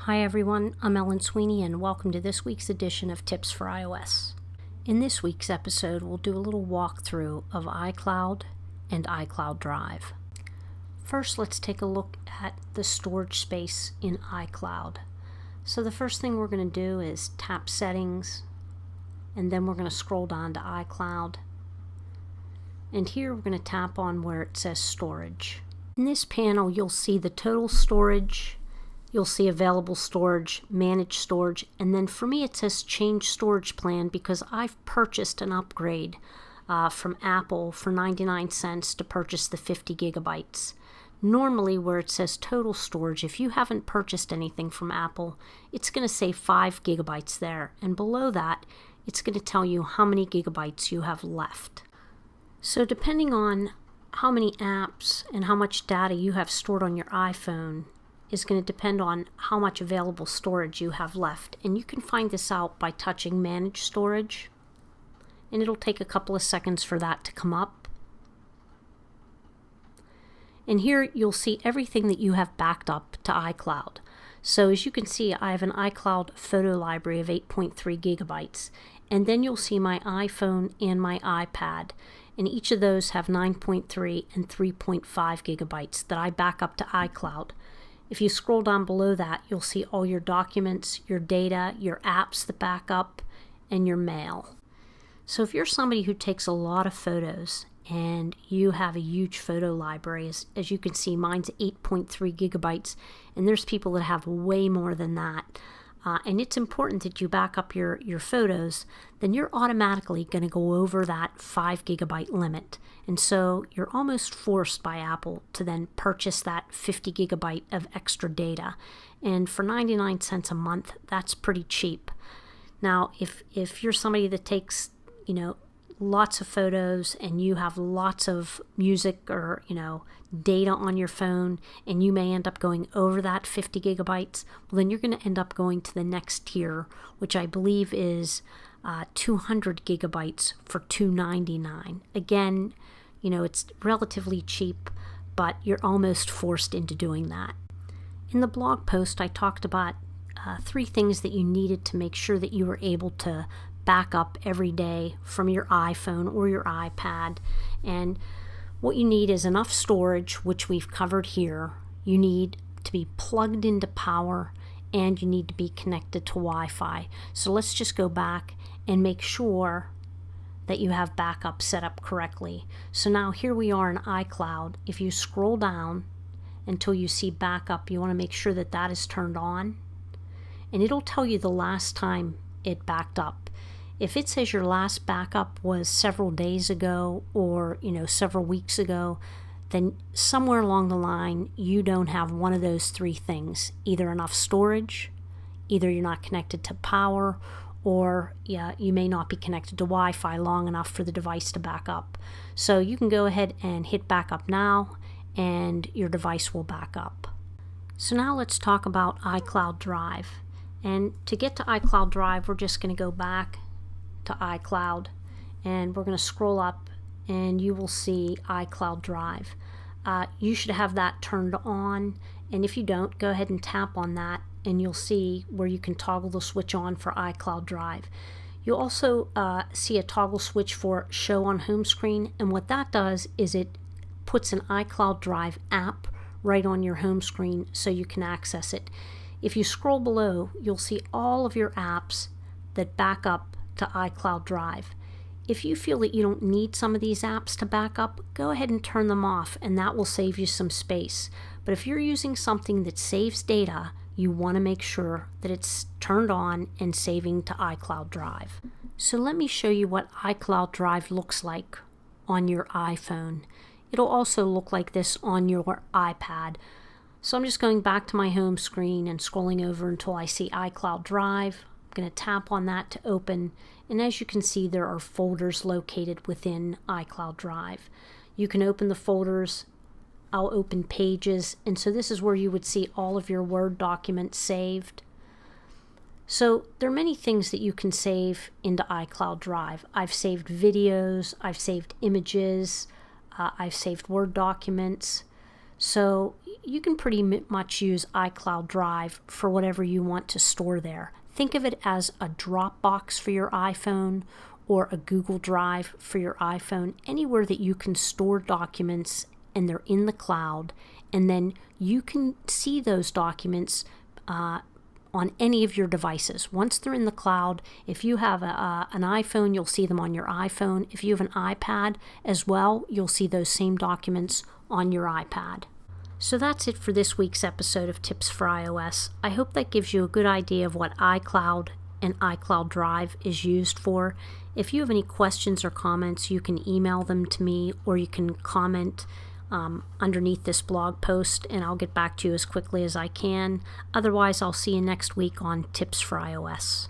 Hi everyone, I'm Ellen Sweeney and welcome to this week's edition of Tips for iOS. In this week's episode, we'll do a little walkthrough of iCloud and iCloud Drive. First, let's take a look at the storage space in iCloud. So the first thing we're going to do is tap Settings, and then we're going to scroll down to iCloud. And here we're going to tap on where it says Storage. In this panel, you'll see the total storage, you'll see available storage, managed storage, and then for me it says change storage plan because I've purchased an upgrade from Apple for 99 cents to purchase the 50 gigabytes. Normally where it says total storage, if you haven't purchased anything from Apple, it's going to say 5 gigabytes there, and below that it's going to tell you how many gigabytes you have left. So depending on how many apps and how much data you have stored on your iPhone is going to depend on how much available storage you have left. And you can find this out by touching Manage Storage. And it'll take a couple of seconds for that to come up. And here you'll see everything that you have backed up to iCloud. So as you can see, I have an iCloud photo library of 8.3 gigabytes. And then you'll see my iPhone and my iPad. And each of those have 9.3 and 3.5 gigabytes that I back up to iCloud. If you scroll down below that, you'll see all your documents, your data, your apps that back up, and your mail. So if you're somebody who takes a lot of photos and you have a huge photo library, as you can see, mine's 8.3 gigabytes, and there's people that have way more than that. And it's important that you back up your photos, then you're automatically going to go over that 5 gigabyte limit. And so you're almost forced by Apple to then purchase that 50 gigabyte of extra data. And for 99 cents a month, that's pretty cheap. Now, if you're somebody that takes, lots of photos and you have lots of music or, data on your phone and you may end up going over that 50 gigabytes, well, then you're going to end up going to the next tier, which I believe is 200 gigabytes for $2.99. Again, it's relatively cheap, but you're almost forced into doing that. In the blog post, I talked about 3 things that you needed to make sure that you were able to back up every day from your iPhone or your iPad. And what you need is enough storage, which we've covered here. You need to be plugged into power, and you need to be connected to Wi-Fi. So let's just go back and make sure that you have backup set up correctly. So now here we are in iCloud. If you scroll down until you see backup, you want to make sure that that is turned on, and it'll tell you the last time it backed up. If it says your last backup was several days ago or several weeks ago, then somewhere along the line you don't have one of those 3 things. Either enough storage, either you're not connected to power, or you may not be connected to Wi-Fi long enough for the device to back up. So you can go ahead and hit backup now and your device will back up. So now let's talk about iCloud Drive. And to get to iCloud Drive, we're just going to go back to iCloud and we're going to scroll up and you will see iCloud Drive. You should have that turned on, and if you don't, go ahead and tap on that and you'll see where you can toggle the switch on for iCloud Drive. You'll also see a toggle switch for Show on Home Screen, and what that does is it puts an iCloud Drive app right on your home screen so you can access it. If you scroll below, you'll see all of your apps that back up to iCloud Drive. If you feel that you don't need some of these apps to back up, go ahead and turn them off, and that will save you some space. But if you're using something that saves data, you want to make sure that it's turned on and saving to iCloud Drive. So let me show you what iCloud Drive looks like on your iPhone. It'll also look like this on your iPad. So I'm just going back to my home screen and scrolling over until I see iCloud Drive. I'm going to tap on that to open, and as you can see, there are folders located within iCloud Drive. You can open the folders. I'll open Pages, and so this is where you would see all of your Word documents saved. So there are many things that you can save into iCloud Drive. I've saved videos, I've saved images, I've saved Word documents. So you can pretty much use iCloud Drive for whatever you want to store there. Think of it as a Dropbox for your iPhone or a Google Drive for your iPhone, anywhere that you can store documents and they're in the cloud, and then you can see those documents on any of your devices. Once they're in the cloud, if you have an iPhone, you'll see them on your iPhone. If you have an iPad as well, you'll see those same documents on your iPad. So that's it for this week's episode of Tips for iOS. I hope that gives you a good idea of what iCloud and iCloud Drive is used for. If you have any questions or comments, you can email them to me, or you can comment underneath this blog post, and I'll get back to you as quickly as I can. Otherwise, I'll see you next week on Tips for iOS.